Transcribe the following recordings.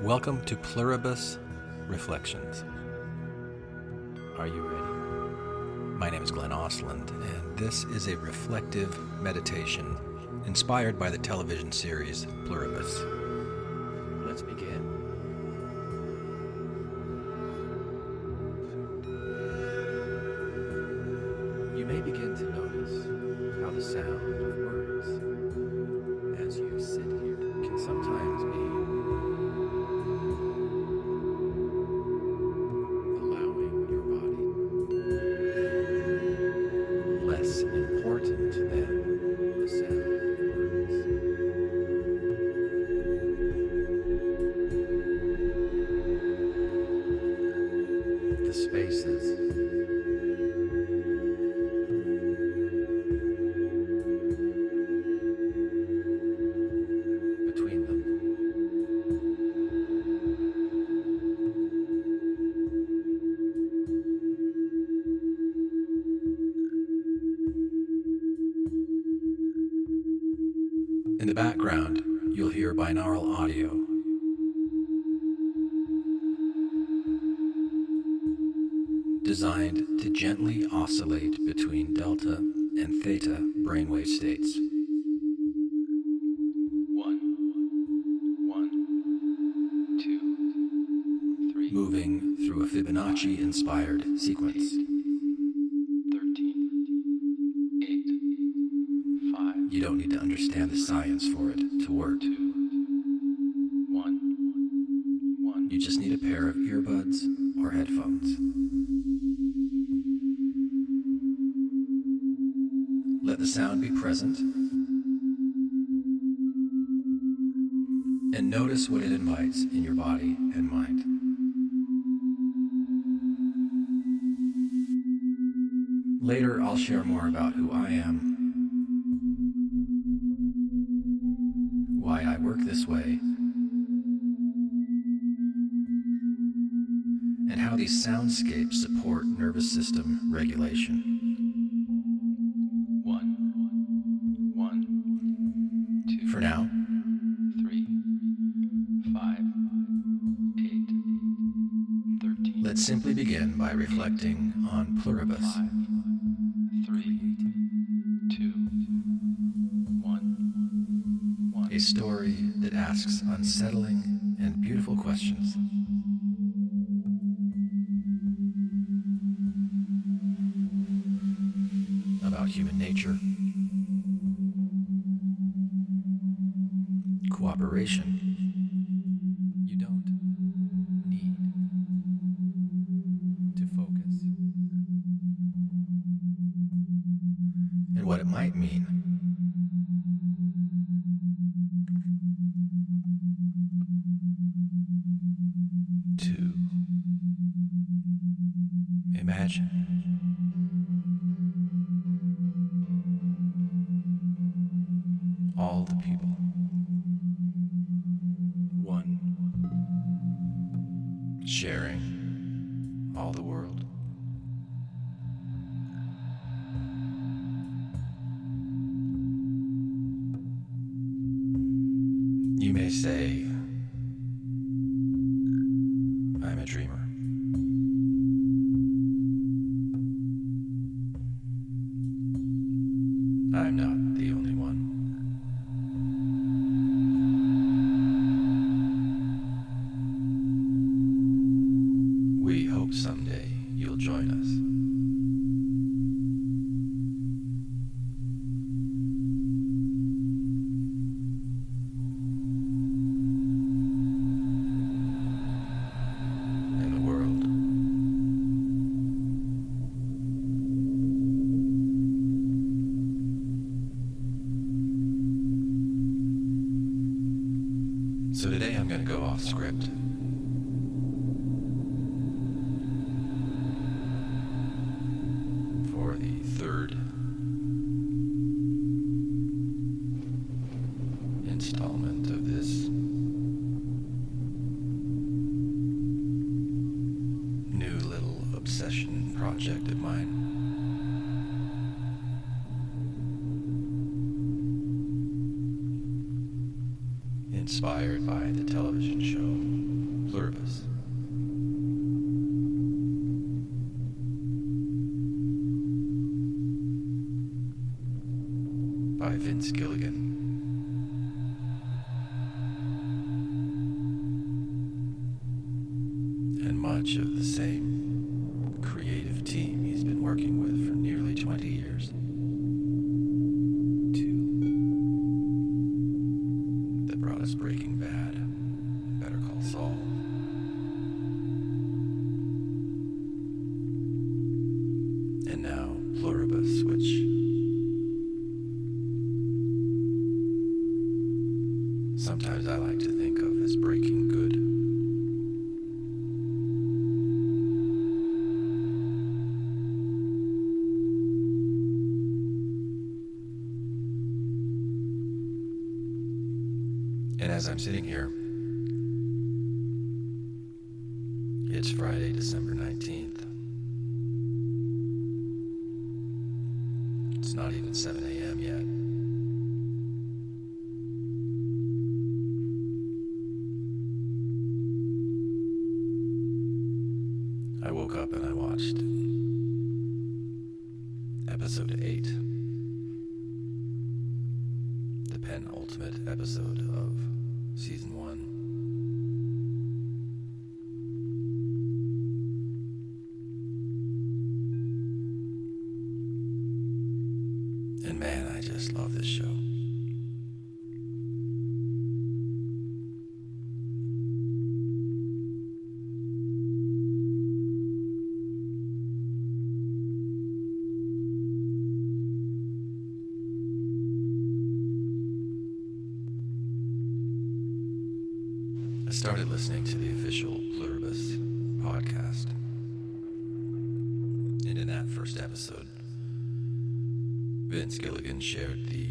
Welcome to Pluribus Reflections. Are you ready? My name is Glenn Osland, and this is a reflective meditation inspired by the television series Pluribus. Let's begin. You may begin to notice how the sound of words as you sit here can sometimes be allowing your body less important than the sound of words. The spaces between them. In the background, you'll hear binaural audio. Designed to gently oscillate between delta and theta brainwave states. 1, 2, 3. Moving through a Fibonacci-inspired sequence. 13, 8, 5. You don't need to understand the science for it to work. 2, 1, 1. You just need a pair of earbuds or headphones. Let the sound be present, and notice what it invites in your body and mind. Later, I'll share more about who I am, why I work this way, and how these soundscapes support nervous system regulation. 2. For now, 3, 5, 8, 13. Let's simply begin by reflecting on Pluribus. 5, 3, 2, 1. A story that asks unsettling and beautiful questions. About human nature, cooperation. You don't need to focus. And what it might mean. To imagine. All the people. One. Sharing all the world. You may say, I'm a dreamer. I'm not the only one. We hope someday you'll join us. In the world. So today I'm going to go off script. For the third installment of this new little obsession project of mine. Inspired by the television show Pluribus. By Vince Gilligan. And much of the same creative team he's been working with for nearly 20 years. That brought us Breaking Bad, Better Call Saul. And now Pluribus, which sometimes I like to think of as breaking good. And as I'm sitting here, it's Friday, December 19th. It's not even 7 a.m. yet. I woke up and I watched episode 8, the penultimate episode of season 1. And man, I just love this show. I started listening to the official Pluribus podcast. And in that first episode, Vince Gilligan shared the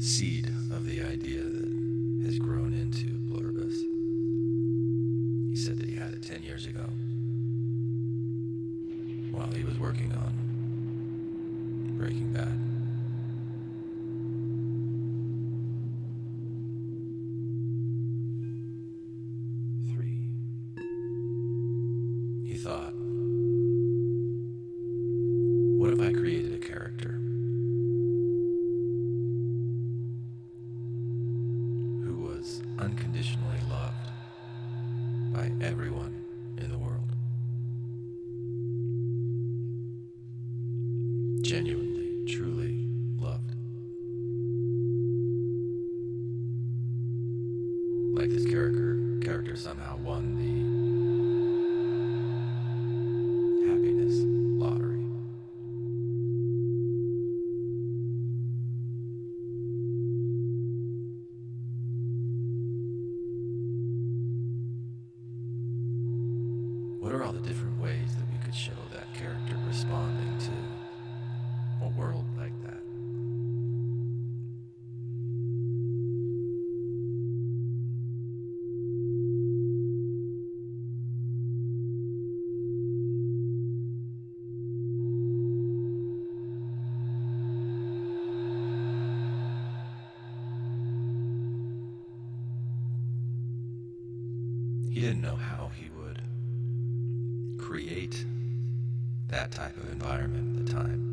seed of the idea that has grown into Pluribus. He said that he had it 10 years ago while he was working on Breaking Bad. He thought, what if I created a character who was unconditionally loved by everyone in the world? Genuinely, truly loved. Like this character somehow won the happiness lottery. What are all the different ways that we could show that character responding to a world like that? He didn't know how he would create that type of environment at the time.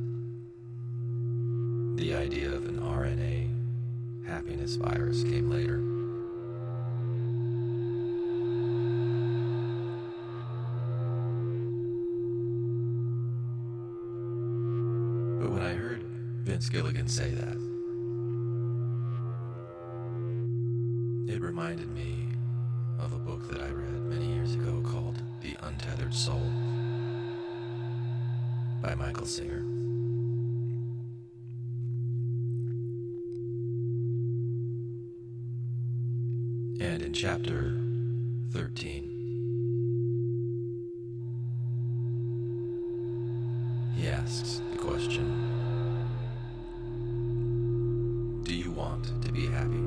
The idea of an RNA happiness virus came later. But when I heard Vince Gilligan say that, it reminded me of a book that I read many years ago called The Untethered Soul by Michael Singer. And in chapter 13, he asks the question, do you want to be happy?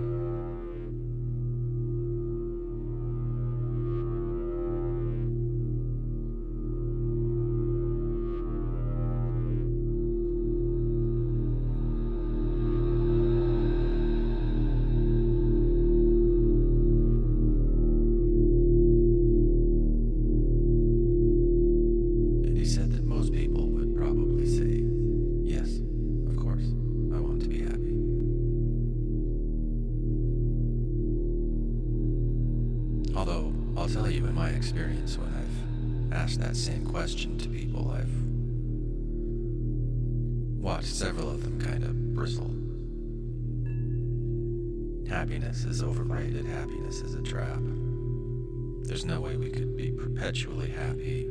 experience when I've asked that same question to people. I've watched several of them kind of bristle. Happiness is overrated. Happiness is a trap. There's no way we could be perpetually happy.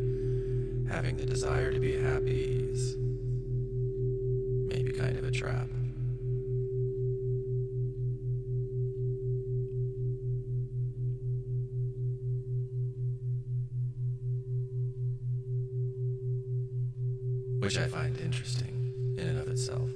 Having the desire to be happy is maybe kind of a trap. Which I find interesting in and of itself.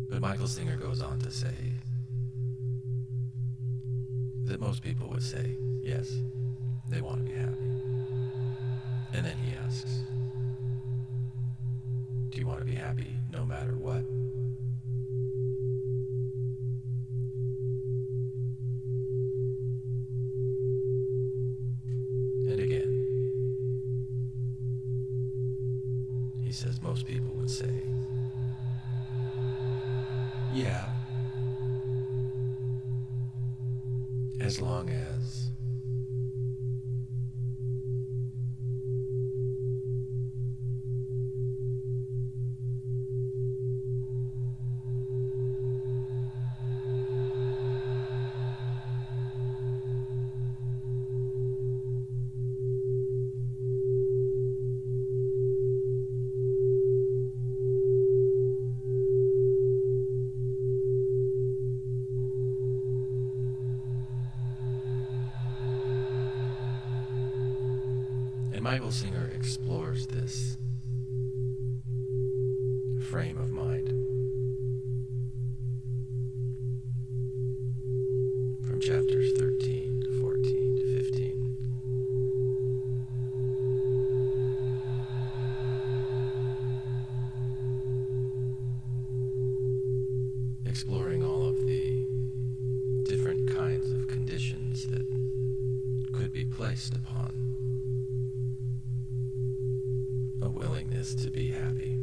But Michael Singer goes on to say that most people would say, yes, they want to be happy. And then he asks, do you want to be happy no matter what? And again, he says most people would say, yeah, as long as Michael Singer explores this frame of mind from chapters 13 to 14 to 15. Exploring all of the different kinds of conditions that could be placed upon a willingness to be happy.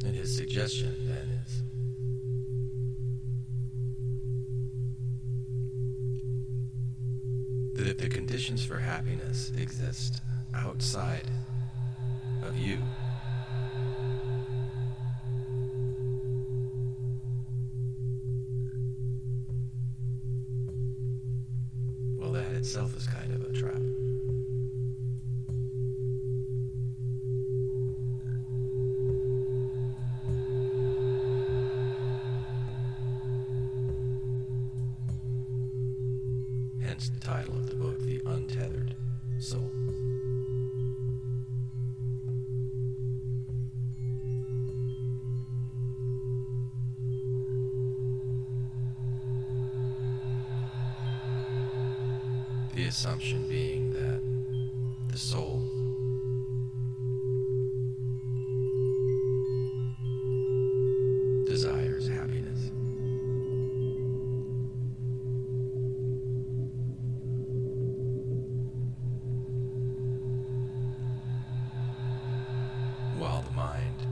And his suggestion then is that if the conditions for happiness exist outside of you, that itself is kind of a trap. Hence the title of the book, The Untethered Soul. The assumption being that the soul desires happiness. While the mind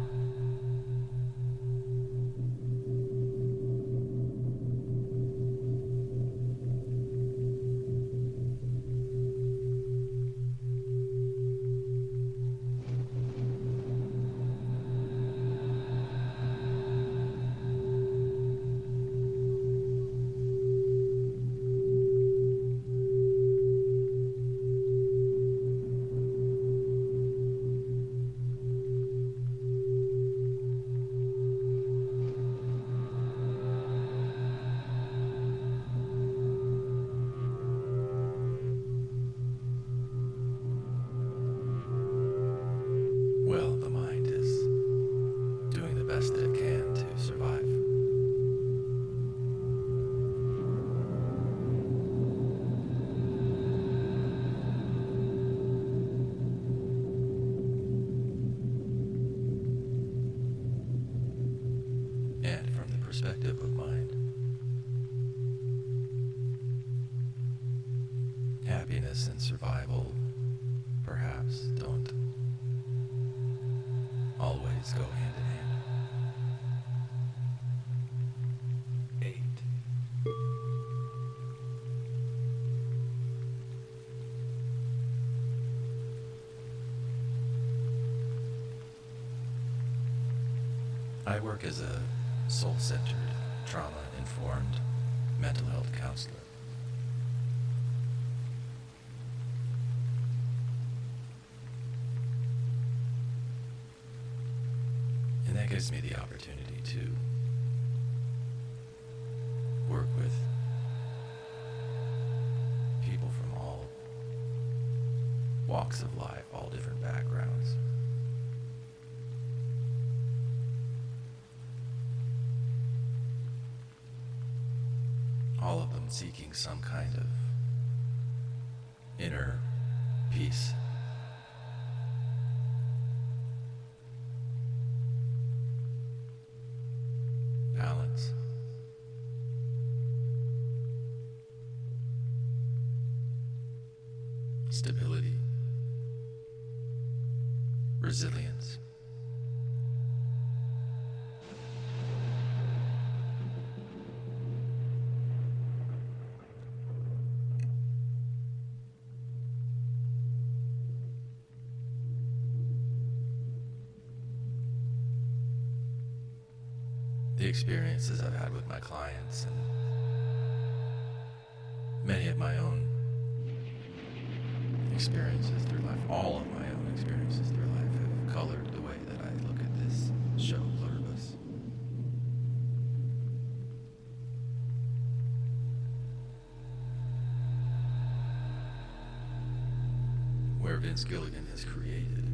best that it can to survive. And from the perspective of mind, happiness and survival perhaps don't always go hand in hand. 8. I work as a soul-centered, trauma-informed mental health counselor. And that gives me the opportunity to work with people from all walks of life, all different backgrounds. All of them seeking some kind of inner peace. Balance. Stability. Resilience. The experiences I've had with my clients and many of my own experiences through life, all of my own experiences through life have colored the way that I look at this show, Pluribus. Where Vince Gilligan has created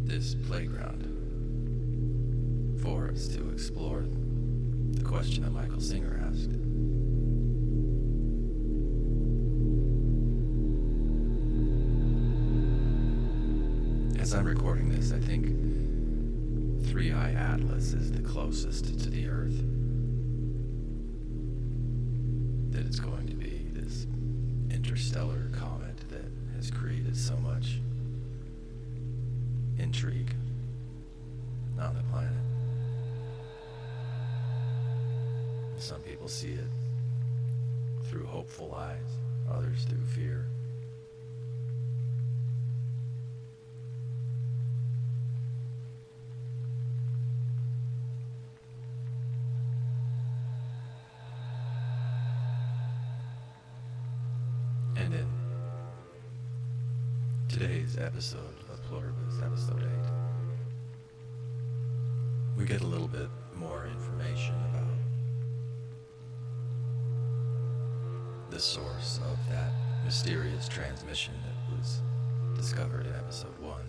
this playground for us to explore the question that Michael Singer asked. As I'm recording this, I think 3i Atlas is the closest to the Earth that it's going to be, this interstellar comet that has created so much intrigue on the planet. Some people see it through hopeful eyes, others through fear. And in today's episode of Pluribus, episode 8, we get a little bit more information about the source of that mysterious transmission that was discovered in episode 1.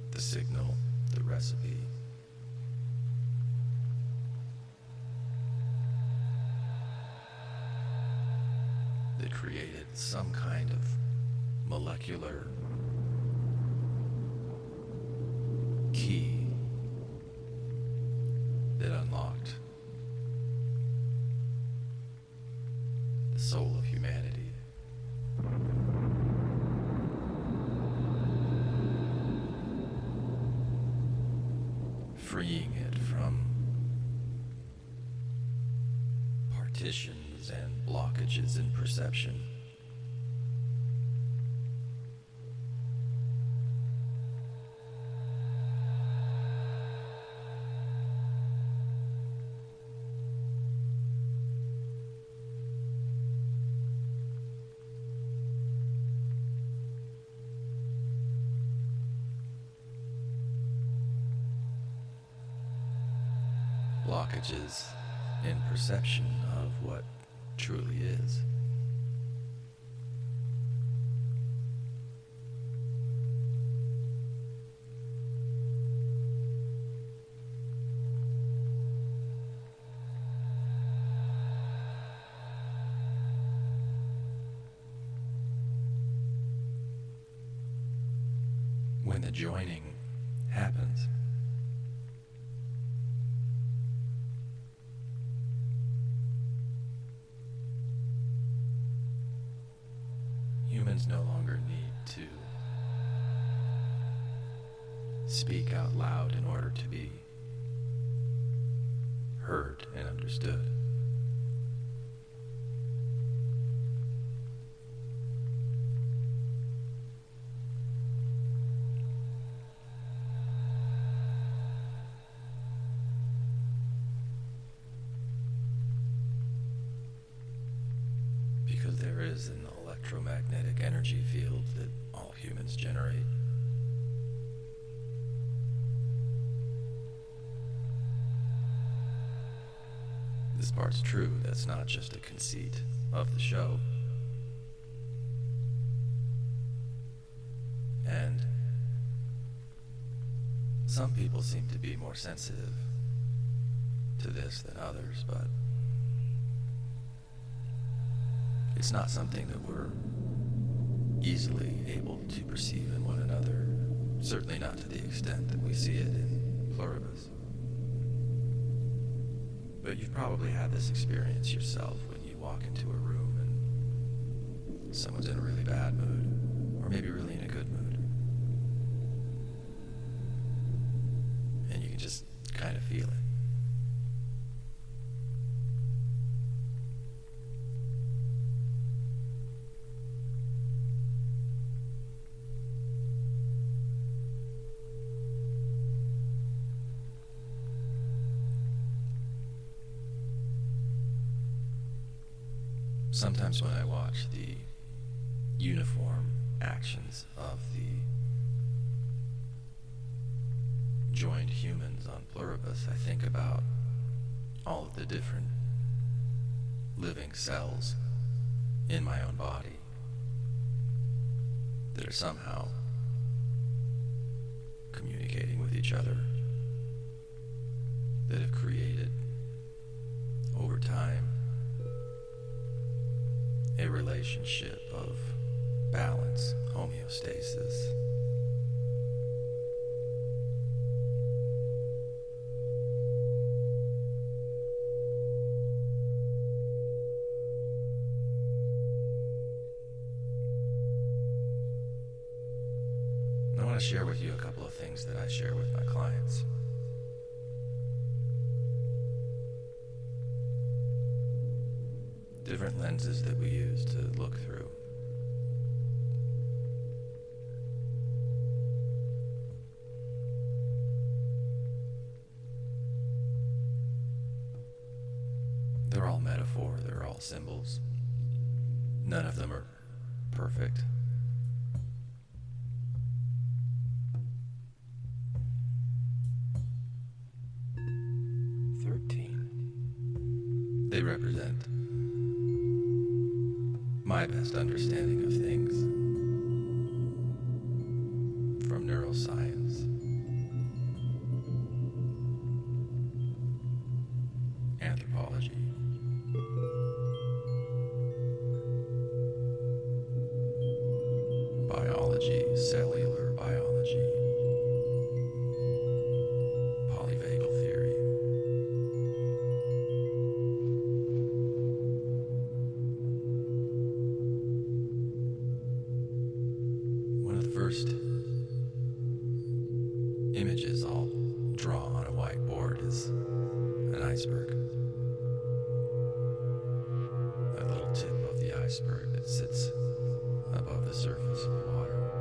The signal, the recipe. That created some kind of molecular key that unlocked the soul of humanity. Freeing it from partitions and blockages in perception. Blockages in perception of what truly is. When the joining happens, Humans no longer need to speak out loud in order to be heard and understood. Because there is an electromagnetic energy field that all humans generate. This part's true. That's not just a conceit of the show. And some people seem to be more sensitive to this than others, but it's not something that we're easily able to perceive in one another, certainly not to the extent that we see it in Pluribus. But you've probably had this experience yourself when you walk into a room and someone's in a really bad mood, or maybe really in a good mood. And you can just kind of feel it. Sometimes when I watch the uniform actions of the joined humans on Pluribus, I think about all of the different living cells in my own body that are somehow communicating with each other, that have created, over time, a relationship of balance, homeostasis. I want to share with you a couple of things that I share with my clients. Different lenses that we use to look through. They're all metaphor, they're all symbols. None of them are perfect. They represent my best understanding of things from neuroscience, anthropology, biology, cellular biology, polyvagal theory. First images I'll draw on a whiteboard is an iceberg. That little tip of the iceberg that sits above the surface of the water.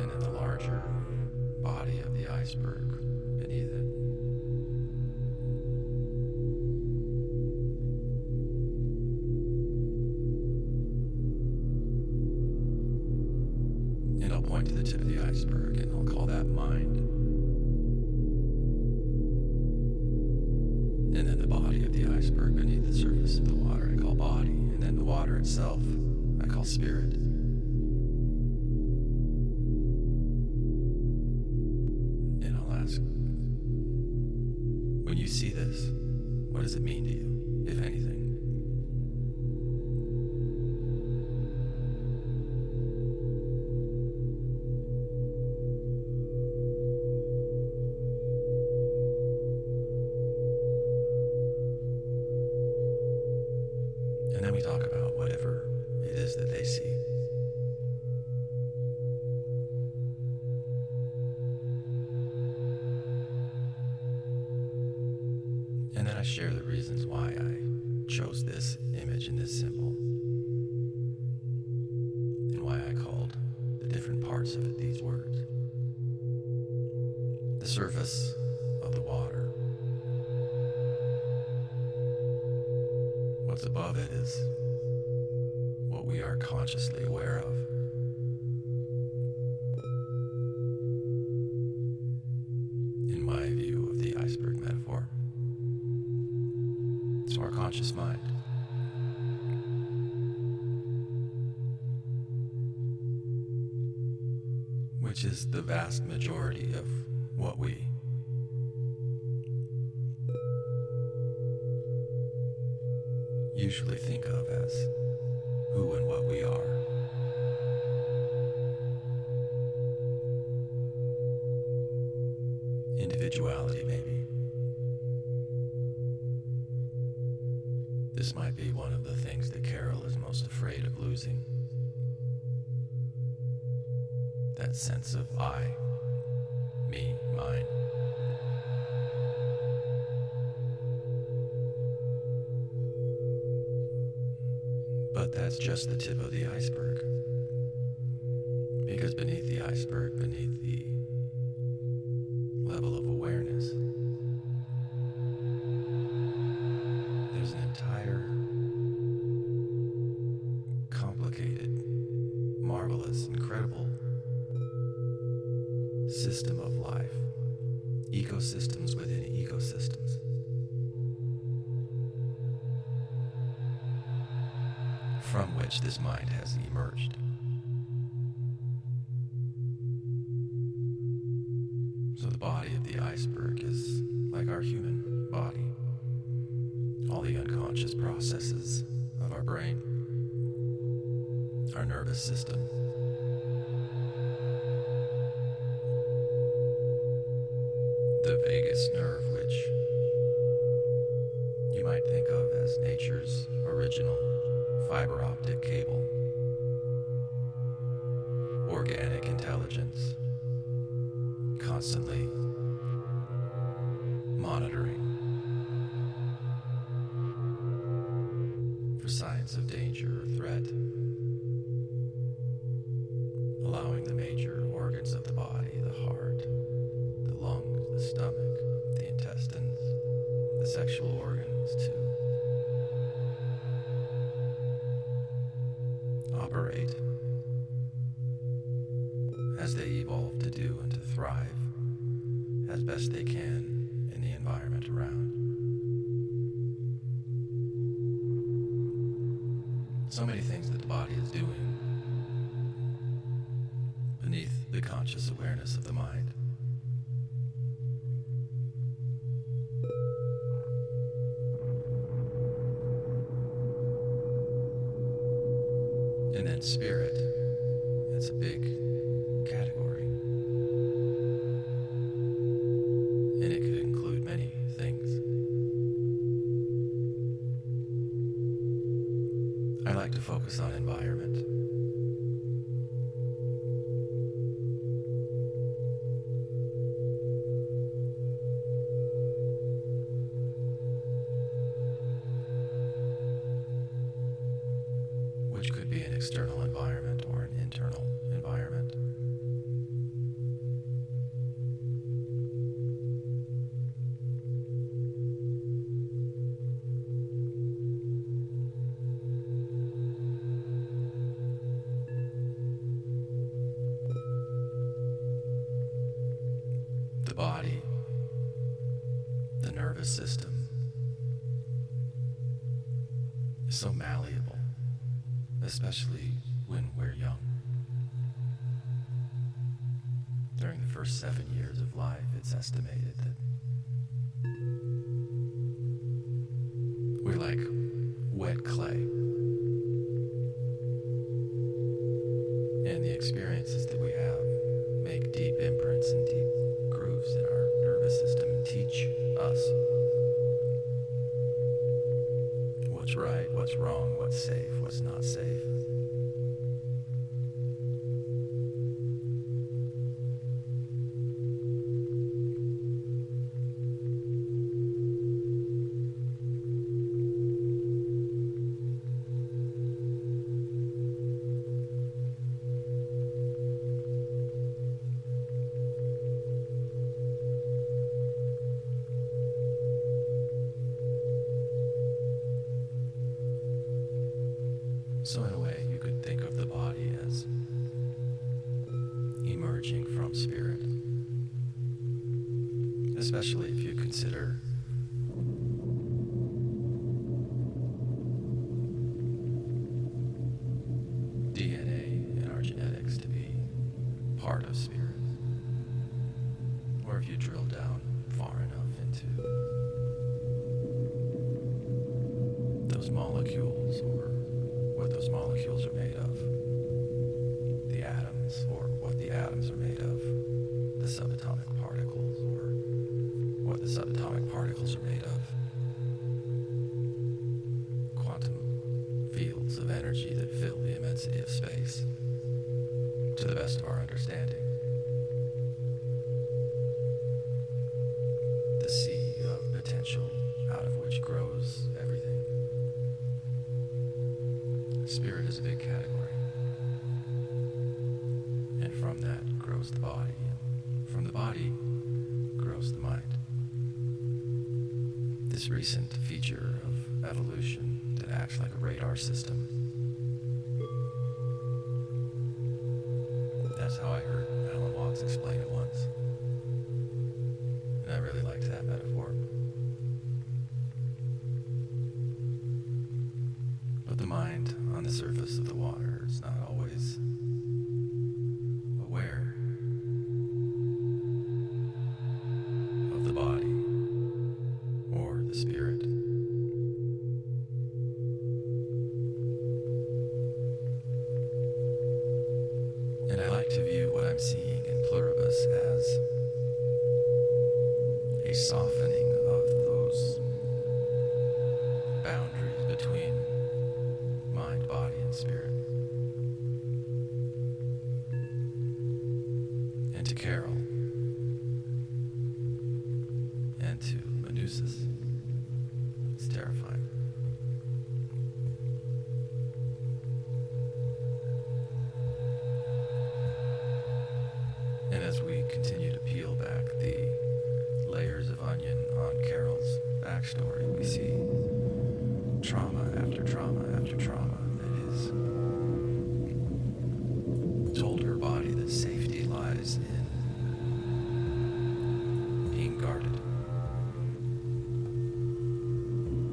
And then the larger body of the iceberg beneath it. And I'll point to the tip of the iceberg and I'll call that mind. And then the body of the iceberg beneath the surface of the water I call body. And then the water itself I call spirit. And I'll ask, when you see this, what does it mean to you, if anything? And then me talk about whatever it is that they see. And then I share the reasons why I chose this image and this symbol, and why I called the different parts of it these words. The surface of the water. What's above it is what we are consciously aware of. In my view of the iceberg metaphor, it's our conscious mind. Which is the vast majority of what we usually think of as who and what we are. Individuality, maybe. This might be one of the things that Carol is most afraid of losing. That sense of I, me, mine. But that's just the tip of the iceberg. Because beneath the iceberg, beneath the level of awareness, there's an entire complicated, marvelous, incredible system of life, ecosystems within ecosystems, from which this mind has emerged. So the body of the iceberg is like our human body. All the unconscious processes of our brain, our nervous system, the vagus nerve, which you might think of as nature's original fiber optic cable, organic intelligence, constantly monitoring for signs of danger or threat, allowing the major organs of the body, the heart, the lungs, the stomach, the intestines, the sexual organs to operate as they evolve to do and to thrive as best they can in the environment around. So many things that the body is doing beneath the conscious awareness of the mind. And then spirit, it's a big category. And it could include many things. I like to focus on environment. Which could be an external environment or an internal environment. The body, the nervous system, is so malleable, especially when we're young. During the first 7 years of life, it's estimated that we're like wet clay. And the experiences that we have make deep imprints and deep grooves in our nervous system and teach us what's right, what's wrong, what's safe, what's not safe. So in a way, you could think of the body as emerging from spirit, especially if you consider DNA in our genetics to be part of spirit, or if you drill down far enough into those molecules, or what those molecules are made of, the atoms, or what the atoms are made of, the subatomic particles, or what the subatomic particles are made of, quantum fields of energy that fill the immensity of space, to the best of our understanding. The sea of potential out of which grows everything. Spirit is a big category, and from that grows the body, and from the body grows the mind. This recent feature of evolution that acts like a radar system. That's how I heard Alan Watts explain it once, and I really liked that metaphor. But the mind on the surface of the water is not always aware of the body or the spirit. And I like to view what I'm seeing in Pluribus as a softening of those boundaries between mind, body, and spirit. And to Carol, and to Manusis, it's terrifying. And as we continue to peel back the layers of onion on Carol's backstory, we see trauma after trauma after trauma that has told her body that safety lies in being guarded,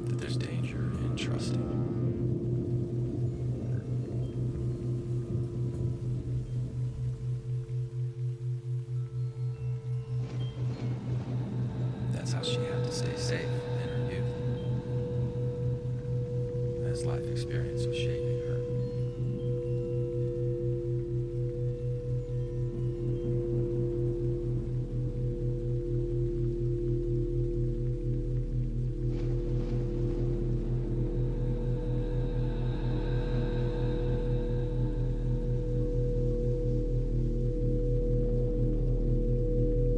that there's danger in trusting. That's how she had to stay safe in her youth, as life experience was shaping her.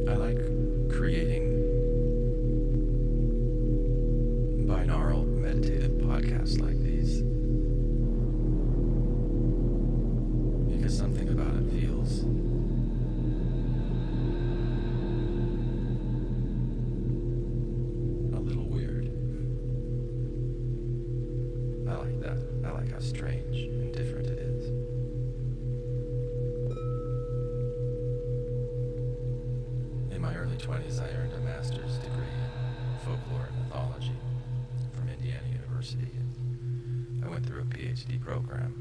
I like creating binaural meditative podcasts like these because something about it feels a little weird. I like that. I like how strange and different it is. In my early 20s, I earned a master's degree in folklore and mythology from Indiana University. I went through a PhD program.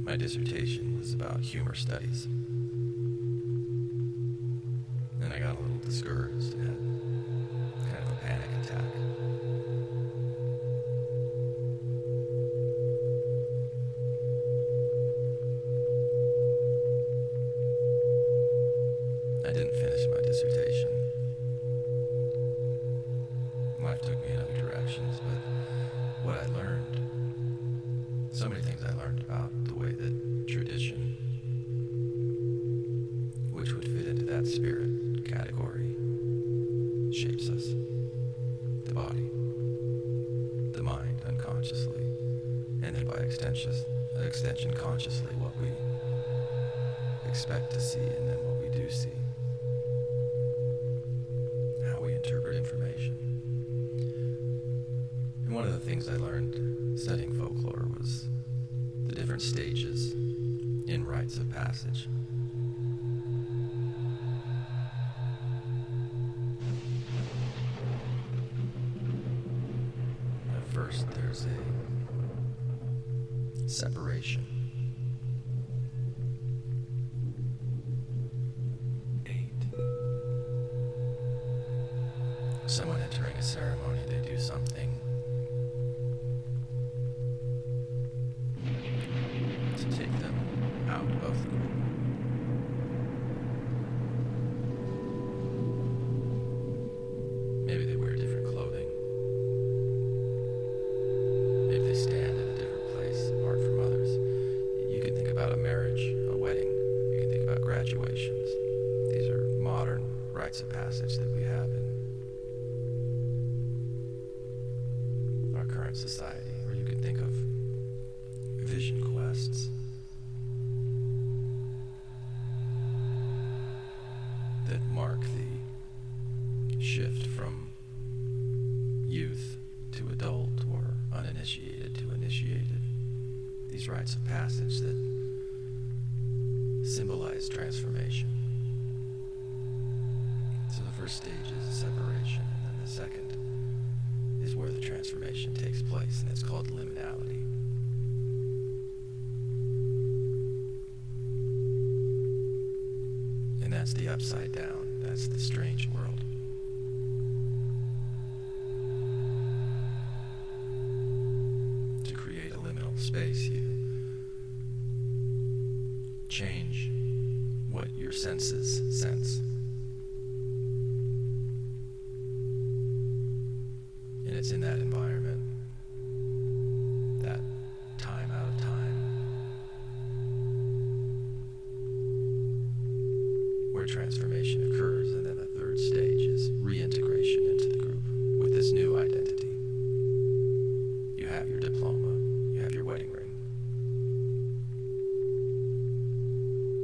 My dissertation was about humor studies. And I got a little discouraged and had kind of a panic attack. I didn't finish my dissertation. Life took me in a So many things I learned about the way that tradition, which would fit into that spirit category, shapes us. The body, the mind unconsciously, and then by extension consciously, what we expect to see and then what we do see. How we interpret information. And one of the things I learned studying folklore was the different stages in rites of passage. At first, there's a separation. 8. Someone entering a ceremony, they do something to take them out of the group. Maybe they wear different clothing. Maybe they stand at a different place apart from others. You can think about a marriage, a wedding. You can think about graduations. These are modern rites of passage that we have in our current society. Or you can think of vision quests. That mark the shift from youth to adult or uninitiated to initiated. These rites of passage that symbolize transformation. So the first stage is separation, and then the second is where the transformation takes place, and it's called liminality. And that's the upside down. That's the strange world. To create a liminal space, you change what your senses sense. And it's in that environment, that time out of time, where transformation occurs. And then the third stage is reintegration into the group with this new identity. You have your diploma, you have your wedding ring.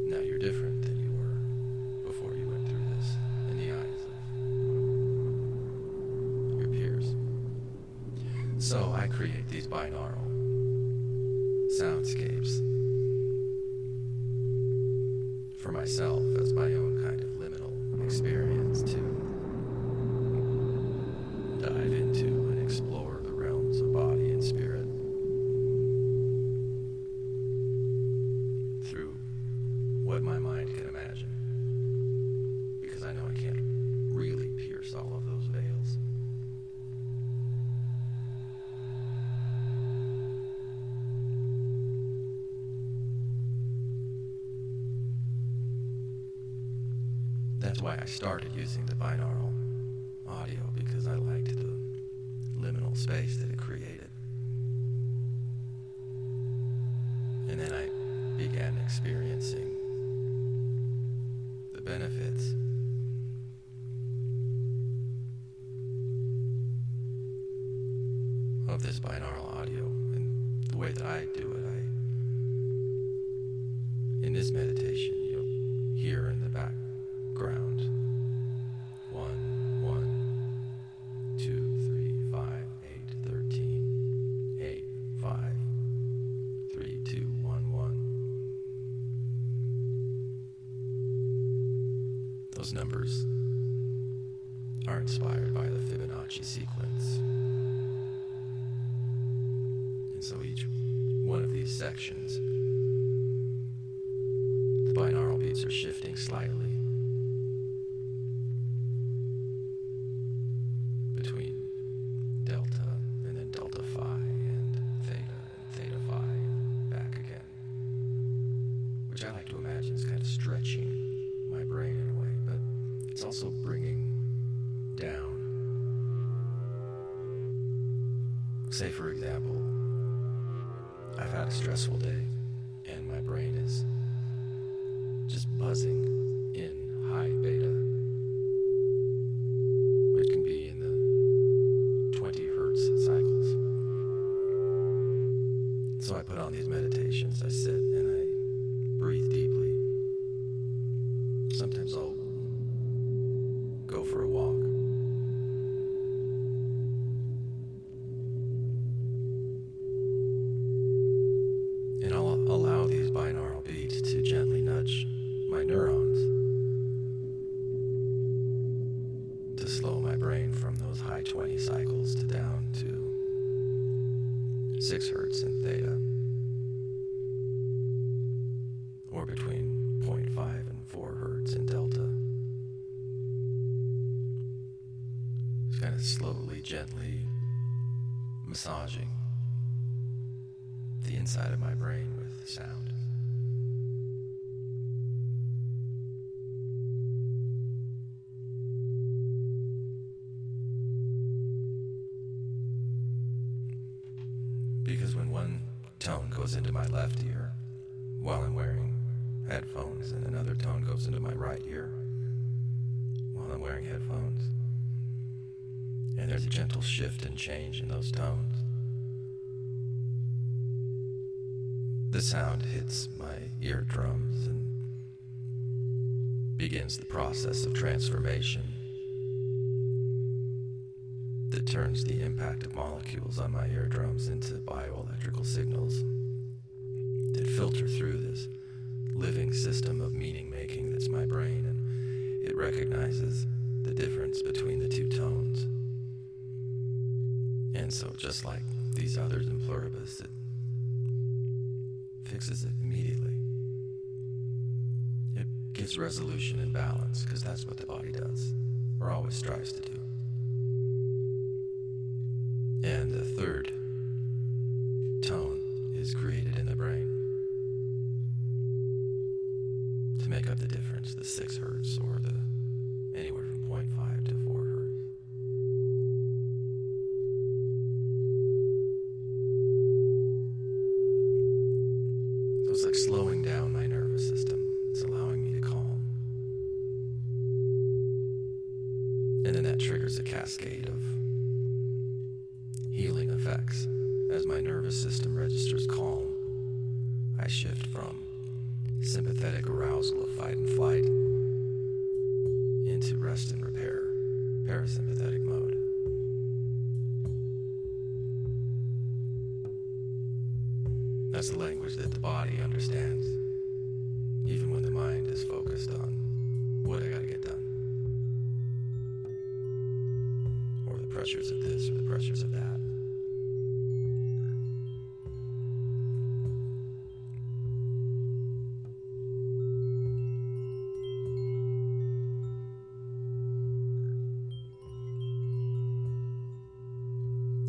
Now you're different than you were before you went through this in the eyes of your peers. So I create these binaural soundscapes for myself as my own kind of liminal experience to dive into and explore the realms of body and spirit through what my mind can imagine, because I know I can't really pierce all of those veils. That's why I started using the binaural audio, because I liked the liminal space that it created. And then I began experiencing the benefits of this binaural audio. And the way that I do it, in this meditation, you'll hear in the background 1, 1, 2, 3, 5, 8, 13, 8, 5, 3, 2, 1, 1. Those numbers are inspired by the Fibonacci sequence. And so each one of these sections, the binaural beats are shifting slightly between delta and then delta phi and theta phi and back again, which I like to imagine is kind of stretching my brain in a way, but it's also bringing down. Say, for example, I've had a stressful day, and my brain is just buzzing in high beta, which can be in the 20 hertz cycles. So I put on these meditations. I sit and I breathe deeply. Sometimes I'll go for a walk. And I'll allow these binaural beats to gently nudge my neurons to slow my brain from those high 20 cycles to down to 6 hertz in theta, or between 0.5 and 4 hertz in delta. Just kind of slowly, gently massaging the inside of my brain with sound. Because when one tone goes into my left ear while I'm wearing headphones, and another tone goes into my right ear while I'm wearing headphones, and there's a gentle shift and change in those tones, the sound hits my eardrums and begins the process of transformation that turns the impact of molecules on my eardrums into bioelectrical signals that filter through this living system of meaning making that's my brain, and it recognizes the difference between the two tones. And so just like these others in Pluribus, it fixes it immediately. It gives resolution and balance, because that's what the body does, or always strives to do. And the third tone is created in the brain to make up the difference, the 6 hertz or the anywhere from 0.5 to 4 hertz. So it's like slowing down my nervous system. It's allowing me to calm. And then that triggers a cascade of healing effects. As my nervous system registers calm, I shift from sympathetic arousal of fight and flight into rest and repair, parasympathetic mode. That's the language that the body understands, even when the mind is focused on what I gotta get done, or the pressures of this or the pressures of that.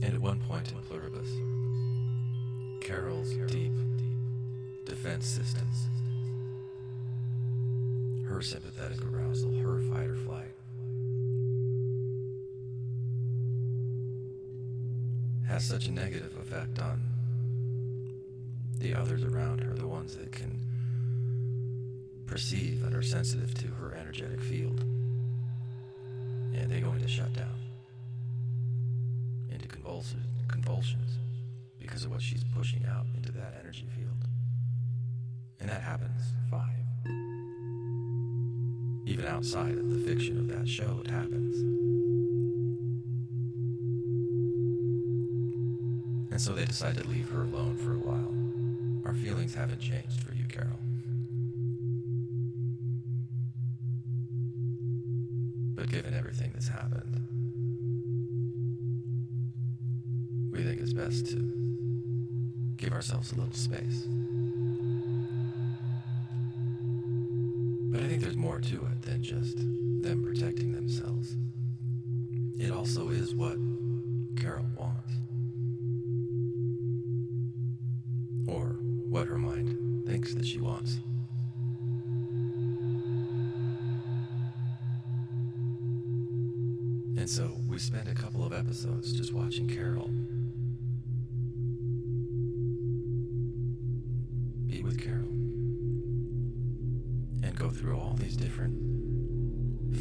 And at one point in Pluribus, Carol's deep defense systems, her sympathetic arousal, her fight or flight, has such a negative effect on the others around her, the ones that can perceive and are sensitive to her energetic field. And they go into shutdown, into convulsions, because of what she's pushing out into that energy field. And that happens 5. Even outside of the fiction of that show, it happens. And so they decide to leave her alone for a while. Our feelings haven't changed for you, Carol. But given everything that's happened, we think it's best to give ourselves a little space. But I think there's more to it than just them protecting themselves. It also is what Carol wants, or what her mind thinks that she wants. And so we spent a couple of episodes just watching Carol through all these different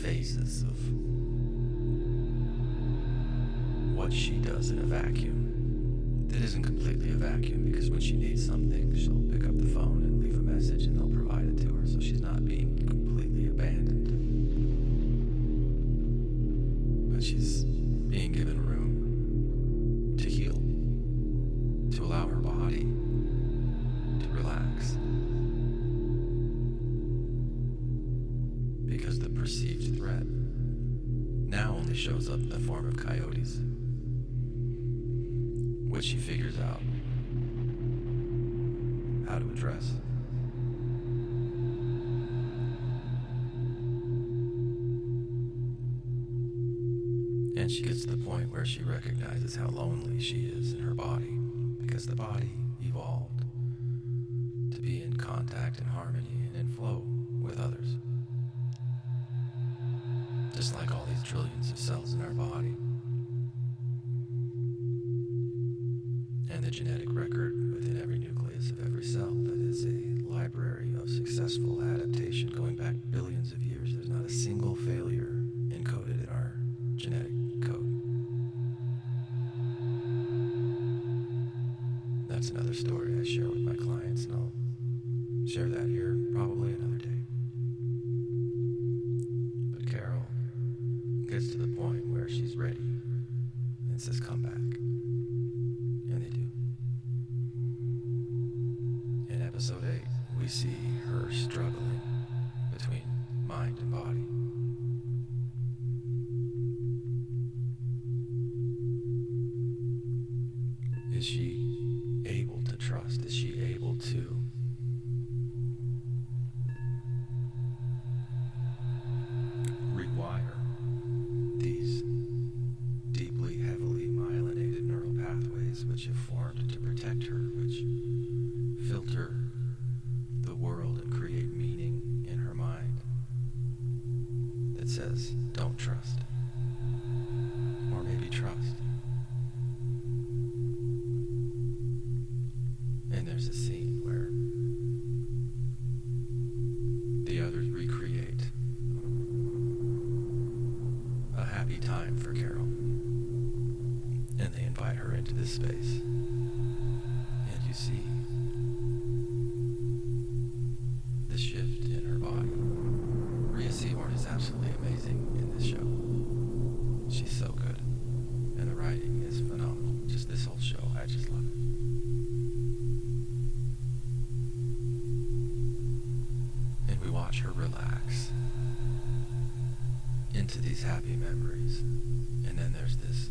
phases of what she does in a vacuum that isn't completely a vacuum, because when she needs something, she'll pick up the phone and leave a message and they'll provide it to her, so she's not being completely abandoned. But she's being given room to heal, to allow her body to relax. Because the perceived threat now only shows up in the form of coyotes, which she figures out how to address. And she gets to the point where she recognizes how lonely she is in her body, because the body evolved to be in contact and harmony and in flow with others. Just like all these trillions of cells in our body. And the genetic record within every nucleus of every cell that is a library of successful adaptation going back billions of years. There's not a single failure encoded in our genetic code. That's another story I share with my clients, and I'll share that here probably another day. But Carol gets to the point where she's ready and says, "Come back." And they do. In episode 8, we see her struggling between mind and body. Is she able to trust? Is she able to rewire these deeply, heavily myelinated neural pathways which have formed to protect her, which filter the world and create meaning in her mind that says, don't trust, or maybe trust. And there's a scene where the others recreate a happy time for Carol, and they invite her into this space, and you see the shift in her body. Rhea Seahorn is absolutely amazing in this show. She's so good, and the writing is phenomenal. Just this whole show, I just love it. And we watch her relax into these happy memories, and then there's this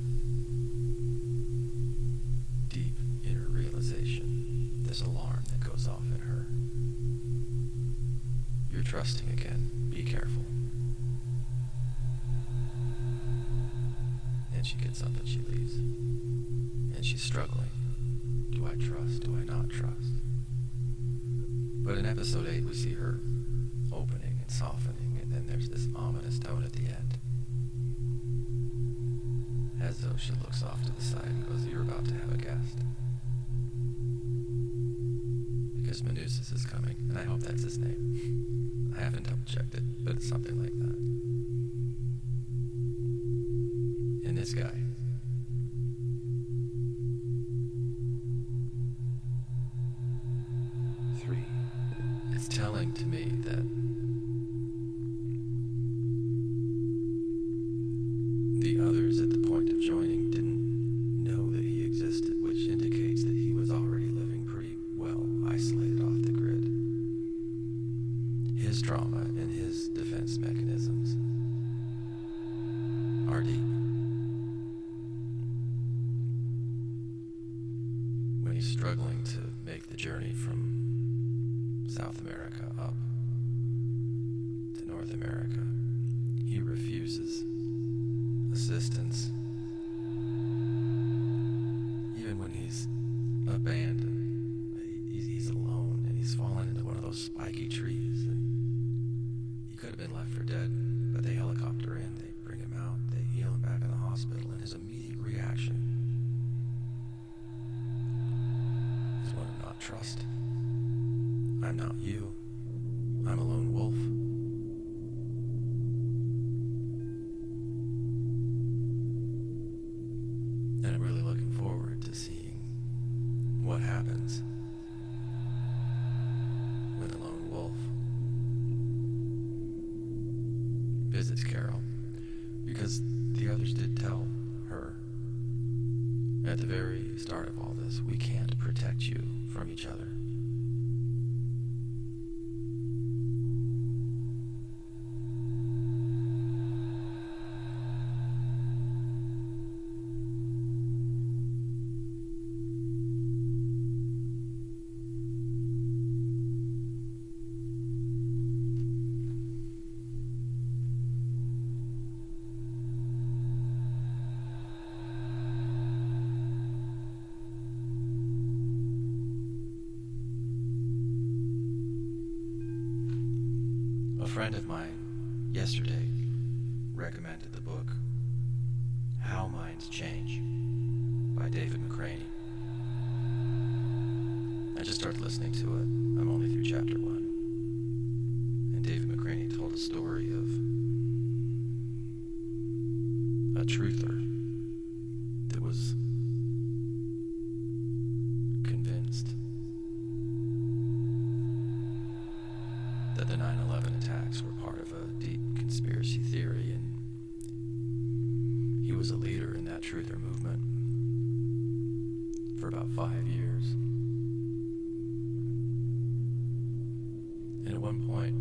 deep inner realization, this alarm that goes off in her. You're trusting again, be careful. And she gets up and she leaves, and she's struggling. Do I trust? Do I not trust? But in episode 8 we see her opening and softening, and then there's this ominous tone at the end, as though she looks off to the side and goes, "You're about to have a guest." Because Manusis is coming, and I hope that's his name. I haven't double checked it, but it's something like that. And this guy, it's telling to me that the others at the point of joining didn't know that he existed, which indicates that he was already living pretty well isolated off the grid. His trauma and his defense mechanisms are deep. When he's struggling to make the journey from South America up to North America, he refuses assistance. Even when he's abandoned, he's alone, and he's fallen into one of those spiky trees, and he could have been left for dead, but they helicopter in, they bring him out, they heal him back in the hospital, and his immediate reaction is one of not trust. I'm not you. I'm a lone wolf. happens when a lone wolf visits Carol, because the others did tell her at the very start of all this, we can't protect you from each other. A friend of mine yesterday recommended the book How Minds Change by David McCraney. I just started listening to it. I'm only through chapter 1. And David McCraney told a story of a truther that was convinced that the 9/11 attacks were part of a deep conspiracy theory, and he was a leader in that truther movement for about 5 years. And at one point,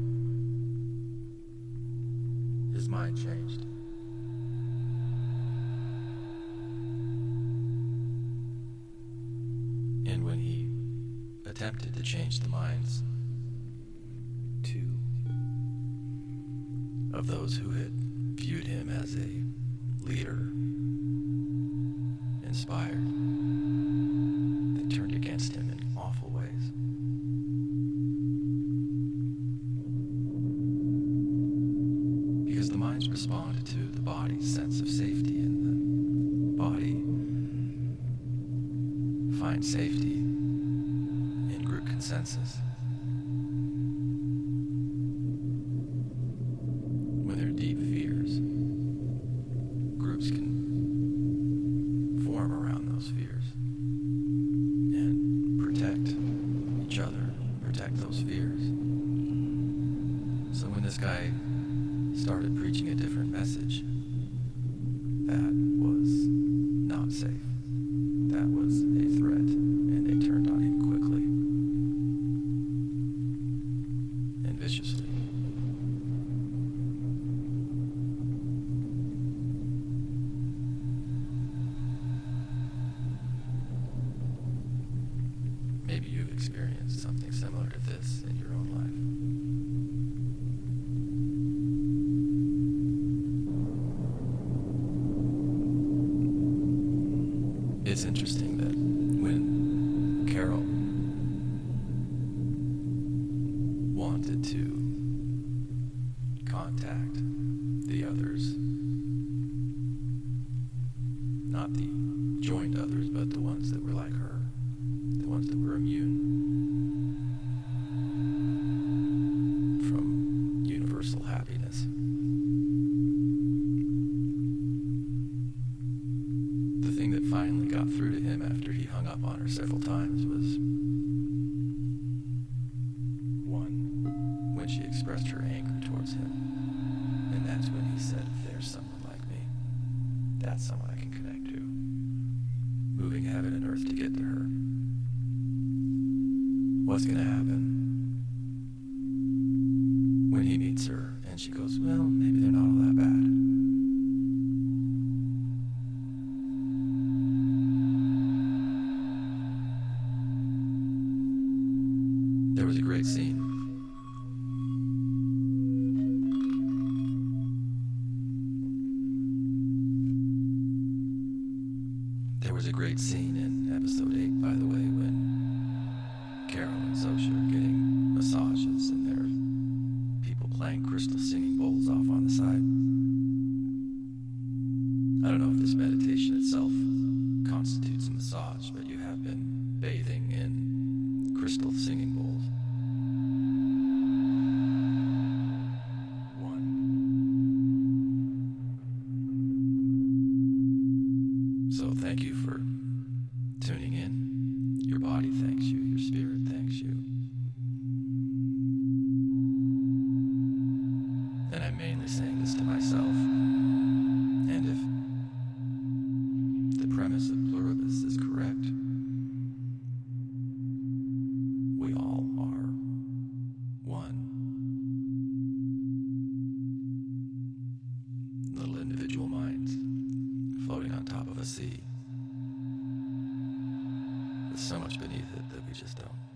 his mind changed. And when he attempted to change the minds of those who had viewed him as a leader, inspired, they turned against him in awful ways. Because the minds responded to the body's sense of safety, and the body finds safety in group consensus. When there are deep fears, groups can form around those fears and protect each other, protect those fears. So when this guy started preaching a different message, that was not safe. That was a threat, and they turned on him quickly and viciously. Maybe you've experienced something similar to this in your own life. It's interesting that when Carol wanted to contact the others, not the joined others, but the ones that were like her, the ones that were immune from universal happiness, the thing that finally got through to him after he hung up on her several times was, one, when she expressed her anger towards him. And that's when he said, if there's someone like me, that's someone I can connect to. Moving heaven and earth to get to her. What's going to happen when he meets her and she goes, well, maybe they're not all that bad. There was a great scene. There was a great scene in episode 8, by the way, when Carol and Zosha are getting massages and there are people playing crystal singing bowls off on the side. I don't know if this meditation itself constitutes a massage, but you have been bathing in crystal singing bowls. So thank you for tuning in. Your body thanks. individual minds floating on top of a sea. There's so much beneath it that we just don't